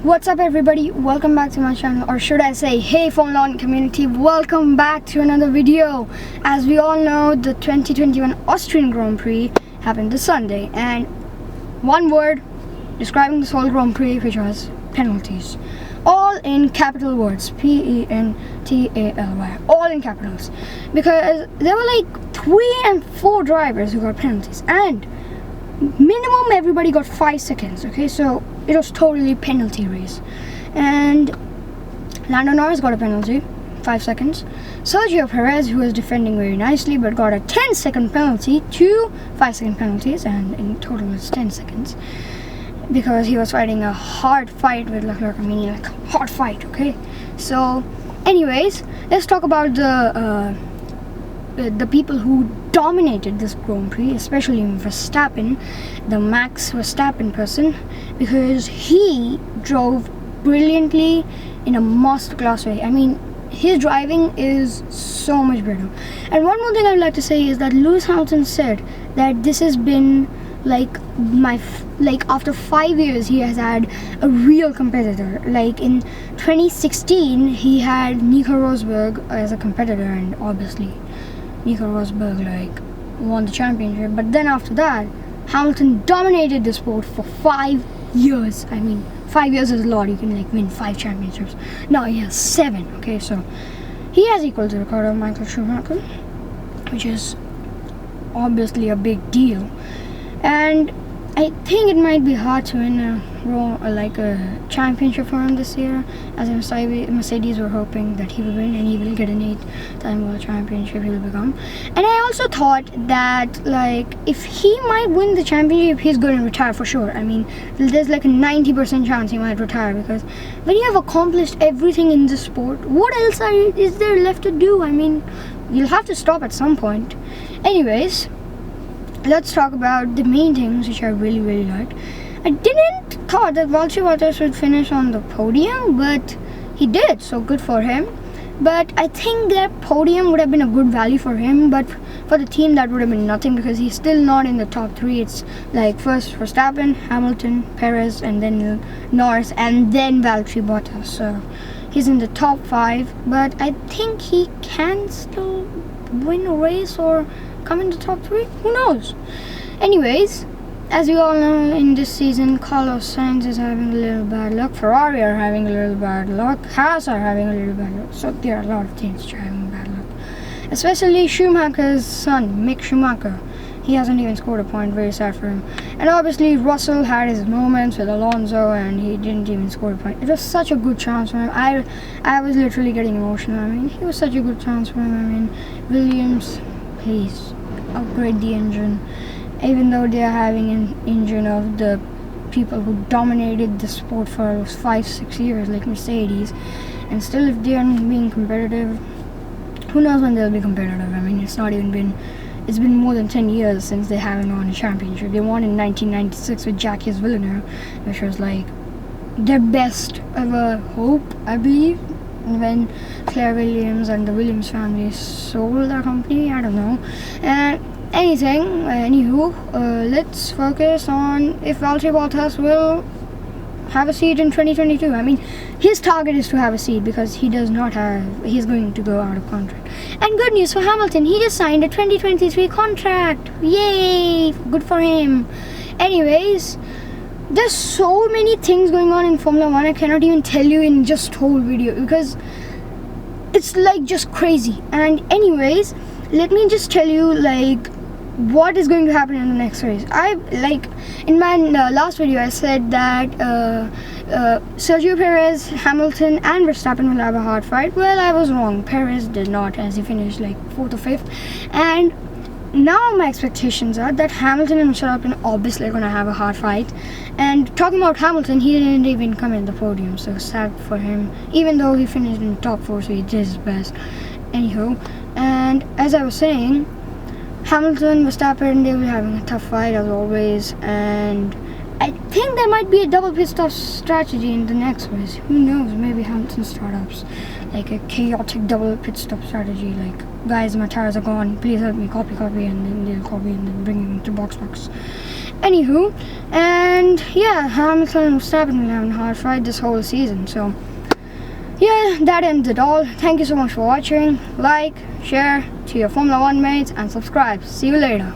What's up everybody, welcome back to my channel, or should I say, hey Formula 1 community, welcome back to another video. As we all know, the 2021 Austrian Grand Prix happened this Sunday, and one word describing this whole Grand Prix, which was penalties. All in capital words, P-E-N-T-A-L-Y, all in capitals, because there were like 3 and 4 drivers who got penalties, and minimum everybody got 5 seconds. Okay, so it was totally penalty race, and Lando Norris got a penalty, 5 seconds. Sergio Perez, who was defending very nicely, but got a 10-second penalty, 2 5-second penalties, and in total it's 10 seconds because he was fighting a hard fight with Leclerc. I mean, like a hard fight. Okay, so anyways, let's talk about the people who dominated this Grand Prix, especially Verstappen, the Max Verstappen person, because he drove brilliantly in a masterclass way. I mean, his driving is so much better. And one more thing I would like to say is that Lewis Hamilton said that this has been like after 5 years he has had a real competitor. Like in 2016 he had Nico Rosberg as a competitor, and obviously Nico Rosberg like won the championship, but then after that Hamilton dominated the sport for 5 years. I mean, 5 years is a lot. You can like win 5 championships. Now he has 7. Okay, so he has equal to the record of Michael Schumacher, which is obviously a big deal. And I think it might be hard to win a championship for him this year, as Mercedes were hoping that he will win and he will get an 8-time world championship he will become. And I also thought that like if he might win the championship, he's going to retire for sure. I mean, there's like a 90% chance he might retire, because when you have accomplished everything in the sport, what else is there left to do? I mean, you'll have to stop at some point. Anyways, let's talk about the main things which I really liked. I didn't thought that Valtteri Bottas would finish on the podium, but he did, so good for him. But I think that podium would have been a good value for him, but for the team that would have been nothing, because he's still not in the top 3. It's like first Verstappen, Hamilton, Perez, and then Norris, and then Valtteri Bottas. So he's in the top 5, but I think he can still win a race or come in the top 3. Who knows? Anyways, as we all know, in this season Carlos Sainz is having a little bad luck, Ferrari are having a little bad luck, Haas are having a little bad luck. So there are a lot of teams which are having bad luck, especially Schumacher's son, Mick Schumacher. He hasn't even scored a point, very sad for him. And obviously Russell had his moments with Alonso and he didn't even score a point. It was such a good chance for him. I was literally getting emotional. I mean, it was such a good chance for him. I mean, Williams, please upgrade the engine. Even though they are having an engine of the people who dominated the sport for 5-6 years, like Mercedes, and still if they aren't being competitive, who knows when they'll be competitive. I mean, it's been more than 10 years since they haven't won a championship. They won in 1996 with Jacques Villeneuve, which was like their best ever hope, I believe, when Claire Williams and the Williams family sold their company. I don't know. And anywho, let's focus on if Valtteri Bottas will have a seat in 2022. I mean, his target is to have a seat, because he does not have, he's going to go out of contract. And good news for Hamilton, he just signed a 2023 contract. Yay, good for him. Anyways, there's so many things going on in Formula 1, I cannot even tell you in just whole video, because it's like just crazy. And anyways, let me just tell you like what is going to happen in the next race. I like in my last video I said that Sergio Perez, Hamilton and Verstappen will have a hard fight. Well, I was wrong. Perez did not, as he finished like 4th or 5th. And now my expectations are that Hamilton and Verstappen obviously are going to have a hard fight. And talking about Hamilton, he didn't even come in the podium, so sad for him, even though he finished in the top 4, so he did his best. Anywho, and as I was saying, Hamilton, Verstappen, they will be having a tough fight as always, and I think there might be a double pit stop strategy in the next race. Who knows? Maybe Hamilton startups like a chaotic double pit stop strategy, like, guys, my tires are gone, please help me, copy, and then they'll copy and then bring him to box. Anywho, and yeah, Hamilton was Verstappen having a hard ride this whole season. So yeah, that ends it all. Thank you so much for watching. Like, share to your Formula 1 mates, and subscribe. See you later.